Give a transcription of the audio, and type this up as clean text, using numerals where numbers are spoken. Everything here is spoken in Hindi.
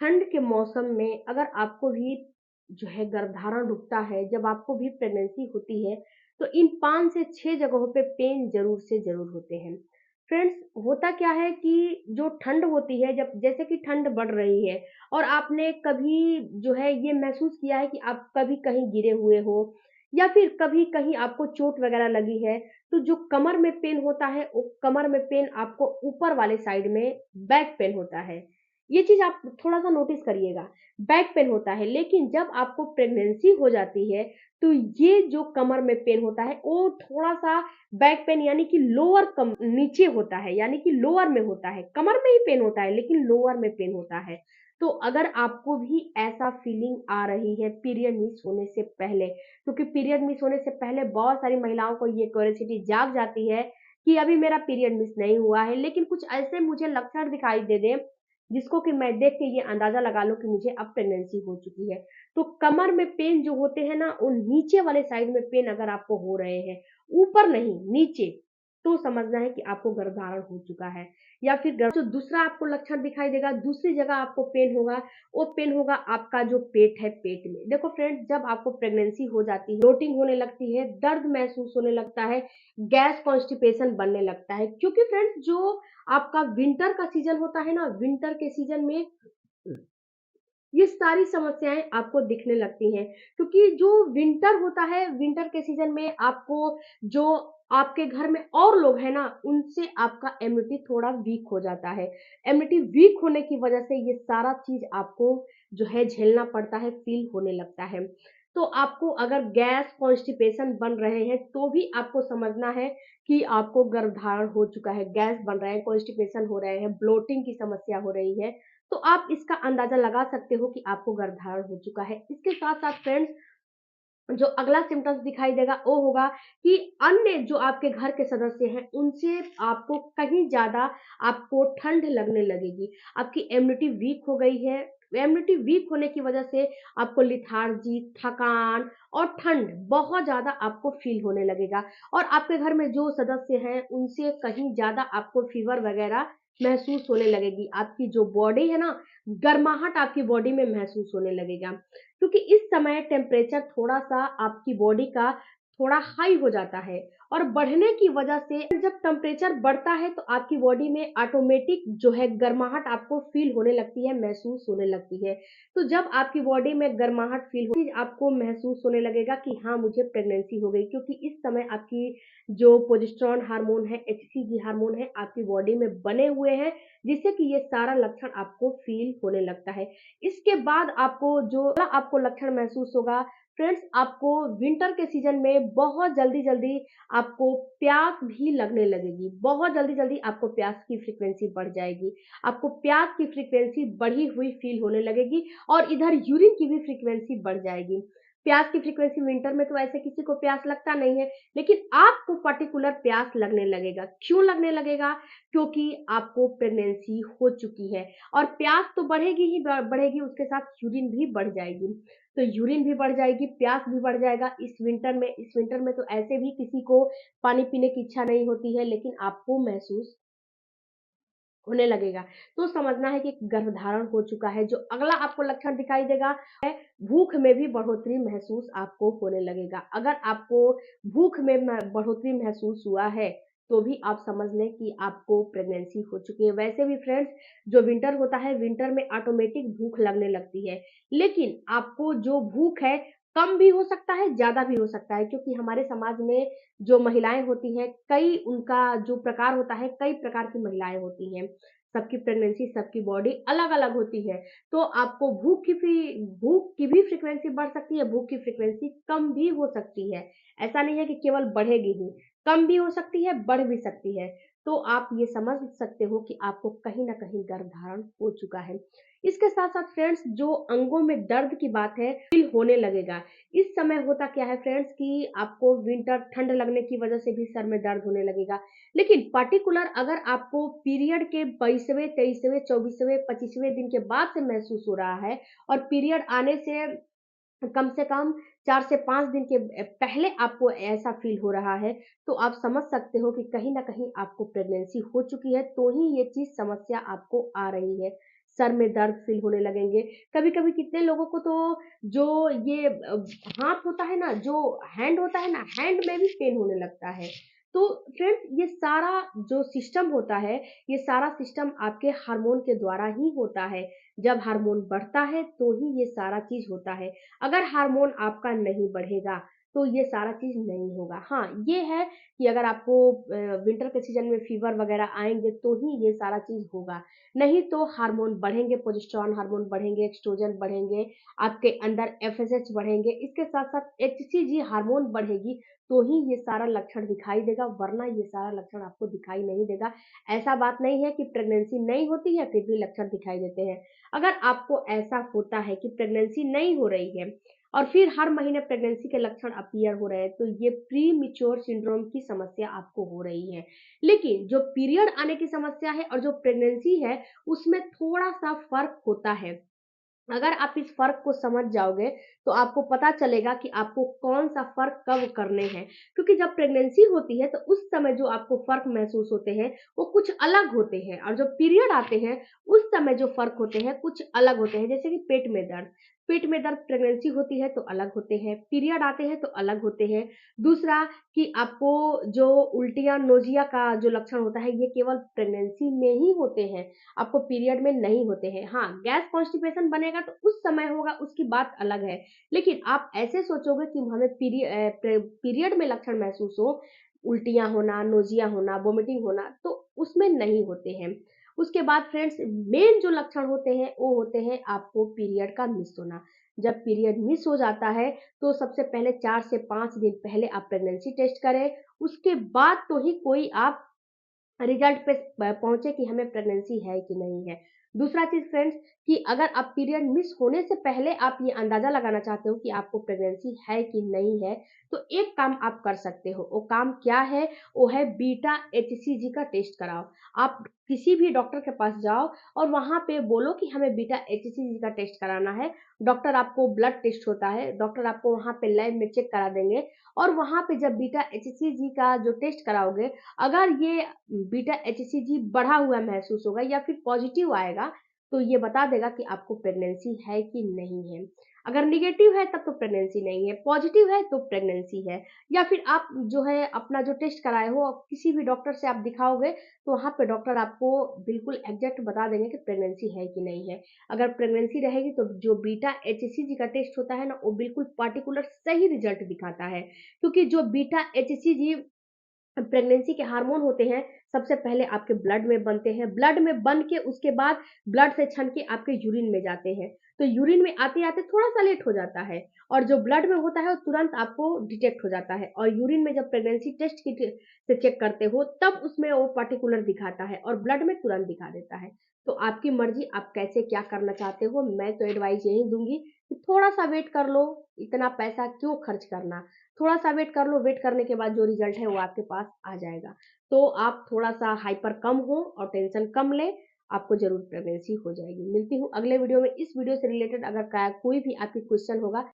ठंड के मौसम में अगर आपको भी जो है गर्भधारण रुकता है, जब आपको भी प्रेगनेंसी होती है, तो इन 5 से 6 जगहों पे पेन ज़रूर से ज़रूर होते हैं। फ्रेंड्स, होता क्या है कि जो ठंड होती है, जब जैसे कि ठंड बढ़ रही है और आपने कभी जो है ये महसूस किया है कि आप कभी कहीं गिरे हुए हो या फिर कभी कहीं आपको चोट वगैरह लगी है, तो जो कमर में पेन होता है, वो कमर में पेन आपको ऊपर वाले साइड में बैक पेन होता है। ये चीज़ आप थोड़ा-सा नोटिस करिएगा, बैक पेन होता है, लेकिन जब आपको प्रेगनेंसी हो जाती है, तो ये जो कमर में पेन होता है, वो थोड़ा-सा बैक पेन यानी कि लोअर कम नीचे होता है, यानी कि लोअर में होता है। कमर में ही पेन होता है, लेकिन लोअर में पेन होता है। तो अगर आपको भी ऐसा फीलिंग आ रही है पीरियड मिस होने से पहले, क्योंकि पीरियड मिस होने से पहले बहुत सारी महिलाओं को ये क्यूरियोसिटी जाग जाती है कि अभी मेरा पीरियड मिस नहीं हुआ है, लेकिन कुछ ऐसे मुझे लक्षण दिखाई दे दें जिसको कि मैं देख के ये अंदाज़ा लगा लूँ कि मुझे अब प्रेगनेंसी हो चुकी है। तो कमर में पेन जो होते हैं ना, वो नीचे वाले साइड में पेन अगर आपको हो रहे हैं, ऊपर नहीं, नीचे, तो समझना है कि आपको गर्भधारण हो चुका है। या फिर गर्भ जो दूसरा आपको लक्षण दिखाई देगा, दूसरी जगह आपको पेन होगा, वो पेन होगा आपका जो पेट है, पेट में। देखो फ्रेंड्स, जब आपको प्रेगनेंसी हो जाती है, ब्लोटिंग होने लगती है, दर्द महसूस होने लगता है, गैस कॉन्स्टिपेशन बनने लगता है, क्योंकि फ्रेंड्स जो आपका विंटर का सीज़न होता है ना, विंटर के सीज़न में ये सारी समस्याएँ आपको दिखने लगती हैं, क्योंकि जो विंटर होता है, विंटर के सीज़न में आपको जो आपके घर में और लोग हैं ना, उनसे आपका इम्यूनिटी थोड़ा वीक हो जाता है। इम्यूनिटी वीक होने की वजह से ये सारा चीज़ आपको जो है झेलना पड़ता है, फ़ील होने लगता है। तो आपको अगर गैस, कॉन्स्टिपेशन बन रहे हैं, तो भी आपको समझना है कि आपको गर्भधारण हो चुका है, गैस बन रहे हैं, कॉन्स्टिपेशन हो रहे हैं, ब्लोटिंग की समस्या हो रही है, तो आप इसका अंदाज़ा लगा सकते हो कि आपको गर्भधारण हो चुका है। इसके साथ-साथ फ्रेंड्स, जो अगला सिम्पटम्स दिखाई देगा वो होगा कि अन्य जो आपके घर के सदस्य हैं, उनसे आपको कहीं ज़्यादा आपको ठंड लगने लगेगी। आपकी इम्यूनिटी वीक हो गई है, इम्यूनिटी वीक होने की वजह से आपको लेथार्जी, थकान और ठंड बहुत ज़्यादा आपको फ़ील होने लगेगा और आपके घर में जो सदस्य हैं, उनसे कहीं ज़्यादा आपको फ़ीवर वगैरह महसूस होने लगेगी। आपकी जो बॉडी है ना, गर्माहट आपकी बॉडी में महसूस होने लगेगा। क्योंकि इस समय टेम्परेचर थोड़ा-सा आपकी बॉडी का थोड़ा हाई हो जाता है और बढ़ने की वजह से जब टेम्परेचर बढ़ता है तो आपकी बॉडी में ऑटोमेटिक जो है गर्माहट आपको फ़ील होने लगती है, महसूस होने लगती है। तो जब आपकी बॉडी में गर्माहट फ़ील होगी, आपको महसूस होने लगेगा कि हाँ, मुझे प्रेगनेंसी हो गई, क्योंकि इस समय आपकी जो प्रोजेस्टेरोन हार्मोन है, एचसीजी हार्मोन है, आपकी बॉडी में बने हुए हैं, जिससे कि ये सारा लक्षण आपको फ़ील होने लगता है। इसके बाद आपको जो अगला आपको लक्षण महसूस होगा, फ्रेंड्स, आपको विंटर के सीज़न में बहुत जल्दी-जल्दी आपको प्यास भी लगने लगेगी। बहुत जल्दी-जल्दी आपको प्यास की फ्रीक्वेंसी बढ़ जाएगी। आपको प्यास की फ्रीक्वेंसी बढ़ी हुई फ़ील होने लगेगी और इधर यूरिन की भी फ्रीक्वेंसी बढ़ जाएगी। प्यास की फ्रीक्वेंसी विंटर में तो ऐसे किसी को प्यास लगता नहीं है, लेकिन आपको पर्टिकुलर प्यास लगने लगेगा। क्यों लगने लगेगा? क्योंकि आपको प्रेगनेंसी हो चुकी है और प्यास तो बढ़ेगी ही बढ़ेगी, उसके साथ यूरिन भी बढ़ जाएगी। तो यूरिन भी बढ़ जाएगी, प्यास भी बढ़ जाएगा इस विंटर में तो ऐसे भी किसी को पानी पीने की इच्छा नहीं होती है, लेकिन आपको महसूस होने लगेगा। तो समझना है कि गर्भधारण हो चुका है। जो अगला आपको लक्षण दिखाई देगा है, भूख में भी बढ़ोतरी महसूस आपको होने लगेगा। अगर आपको भूख में बढ़ोतरी महसूस हुआ है, तो भी आप समझ लें कि आपको प्रेगनेंसी हो चुकी है। वैसे भी फ्रेंड्स, जो विंटर होता है, विंटर में ऑटोमेटिक भूख लगने लगती है। लेकिन आपको जो भूख है, कम भी हो सकता है, ज़्यादा भी हो सकता है, क्योंकि हमारे समाज में जो महिलाएँ होती हैं, कई उनका जो प्रकार होता है, कई प्रकार की महिलाएँ होती हैं। सबकी प्रेगनेंसी, सबकी बॉडी अलग-अलग होती है। तो आपको भूख की भी फ्रीक्वेंसी बढ़ सकती है, भूख की फ्रीक्वेंसी कम भी हो सकती है। ऐसा नहीं है कि केवल बढ़ेगी ही, कम भी हो सकती है, बढ़ भी सकती है। तो आप ये समझ सकते हो कि आपको कहीं न कहीं गर्भधारण हो चुका है। इसके साथ-साथ फ्रेंड्स, जो अंगों में दर्द की बात है, फ़ील होने लगेगा। इस समय होता क्या है फ्रेंड्स कि आपको विंटर ठंड लगने की वजह से भी सर में दर्द होने लगेगा। लेकिन पर्टिकुलर अगर आपको पीरियड के 22वें, 23वें, 24वें, 25वें दिन के बाद से महसूस हो रहा है और पीरियड आने से कम से कम 4 से 5 दिन के पहले आपको ऐसा फ़ील हो रहा है, तो आप समझ सकते हो कि कहीं न कहीं आपको प्रेगनेंसी हो चुकी है, तो ही ये चीज़ समस्या आपको आ रही है। सर में दर्द फील होने लगेंगे। कभी-कभी कितने लोगों को तो जो ये हाथ होता है ना, जो हैंड होता है ना, हैंड में भी पेन होने लगता है। तो फ्रेंड्स ये सारा जो सिस्टम होता है, ये सारा सिस्टम आपके हार्मोन के द्वारा ही होता है। जब हार्मोन बढ़ता है तो ही ये सारा चीज़ होता है। अगर हार्मोन आपका नहीं बढ़ेगा, तो ये सारा चीज़ नहीं होगा। हाँ, ये है कि अगर आपको विंटर के सीज़न में फ़ीवर वग़ैरह आएँगे तो ही ये सारा चीज़ होगा। नहीं तो हार्मोन बढ़ेंगे, प्रोजेस्टेरॉन हार्मोन बढ़ेंगे, एस्ट्रोजन बढ़ेंगे, आपके अंदर एफएसएच बढ़ेंगे, इसके साथ-साथ एचसीजी हार्मोन बढ़ेगी, तो ही ये सारा लक्षण दिखाई देगा, वरना ये सारा लक्षण आपको दिखाई नहीं देगा। ऐसा बात नहीं है कि प्रेगनेंसी नहीं होती है, फिर भी लक्षण दिखाई देते हैं। अगर आपको ऐसा होता है कि प्रेगनेंसी नहीं हो रही है और फिर हर महीने प्रेगनेंसी के लक्षण अपीयर हो रहे हैं, तो ये प्रीमैच्योर सिंड्रोम की समस्या आपको हो रही है। लेकिन जो पीरियड आने की समस्या है और जो प्रेगनेंसी है, उसमें थोड़ा-सा फ़र्क होता है। अगर आप इस फ़र्क को समझ जाओगे, तो आपको पता चलेगा कि आपको कौन-सा फ़र्क कब करने हैं। क्योंकि जब प्रेगनेंसी होती है, तो उस समय जो आपको फ़र्क महसूस होते हैं, वो कुछ अलग होते हैं और जब पीरियड आते हैं, उस समय जो फ़र्क होते हैं, कुछ अलग होते हैं। जैसे कि पेट में दर्द। पेट में दर्द प्रेगनेंसी होती है, तो अलग होते हैं, पीरियड आते हैं, तो अलग होते हैं। दूसरा कि आपको जो उल्टियाँ, नोज़िया का जो लक्षण होता है, ये केवल प्रेगनेंसी में ही होते हैं। आपको पीरियड में नहीं होते हैं। हाँ, गैस कॉन्स्टिपेशन बनेगा तो उस समय होगा उसकी बात अलग है। लेकिन आप ऐसे सोचोगे कि हमें पीरियड में लक्षण महसूस हो, उल्टियाँ होना, नोज़िया होना, वोमिटिंग होना तो उसमें नहीं होते हैं। उसके बाद फ्रेंड्स मेन जो लक्षण होते हैं वो होते हैं आपको पीरियड का मिस होना। जब पीरियड मिस हो जाता है तो सबसे पहले 4 से 5 दिन पहले आप प्रेगनेंसी टेस्ट करें। उसके बाद तो ही कोई आप रिजल्ट पे पहुँचे कि हमें प्रेगनेंसी है कि नहीं है। दूसरा चीज़ फ्रेंड्स कि अगर आप पीरियड मिस होने से पहले आप ये अंदाज़ा लगाना चाहते हो कि आपको प्रेगनेंसी है कि नहीं है, तो एक काम आप कर सकते हो। वो काम क्या है? वो है बीटा एचसीजी का टेस्ट कराओ। आप किसी भी डॉक्टर के पास जाओ और वहाँ पे बोलो कि हमें बीटा एचसीजी का टेस्ट कराना है। डॉक्टर आपको ब्लड टेस्ट होता है, डॉक्टर आपको वहाँ पे लैब में चेक करा देंगे और वहाँ पे जब बीटा एचसीजी का जो टेस्ट कराओगे, अगर ये बीटा एचसीजी बढ़ा हुआ महसूस होगा या फिर पॉजिटिव आएगा, तो ये बता देगा कि आपको प्रेगनेंसी है कि नहीं है। अगर नेगेटिव है तब तो प्रेगनेंसी नहीं है, पॉजिटिव है तो प्रेगनेंसी है। या फिर आप जो है अपना जो टेस्ट कराए हो किसी भी डॉक्टर से आप दिखाओगे, तो वहाँ पे डॉक्टर आपको बिल्कुल एग्ज़ैक्ट बता देंगे कि प्रेगनेंसी है कि नहीं है। अगर प्रेगनेंसी रहेगी तो जो बीटा एचसीजी का टेस्ट होता है ना, वो बिल्कुल पार्टिकुलर सही रिज़ल्ट दिखाता है। क्योंकि जो बीटा एचसीजी प्रेगनेंसी के हार्मोन होते हैं, सबसे पहले आपके ब्लड में बनते हैं, ब्लड में बन के उसके बाद ब्लड से छन के आपके यूरिन में जाते हैं। तो यूरिन में आते-आते थोड़ा-सा लेट हो जाता है और जो ब्लड में होता है वो तुरंत आपको डिटेक्ट हो जाता है और यूरिन में जब प्रेगनेंसी टेस्ट किट से चेक करते हो तब उसमें वो पार्टिकुलर दिखाता है और ब्लड में तुरंत दिखा देता है। तो आपकी मर्ज़ी आप कैसे क्या करना चाहते हो, मैं तो एडवाइस यही दूँगी कि थोड़ा-सा वेट कर लो, इतना पैसा क्यों खर्च करना? थोड़ा-सा वेट कर लो, वेट करने के बाद जो रिज़ल्ट है वो आपके पास आ जाएगा। तो आप थोड़ा-सा हाइपर कम हो और टेंशन कम लें, आपको ज़रूर प्रेगनेंसी हो जाएगी। मिलती हूँ अगले वीडियो में, इस वीडियो से रिलेटेड अगर का कोई भी आपकी क्वेश्चन होगा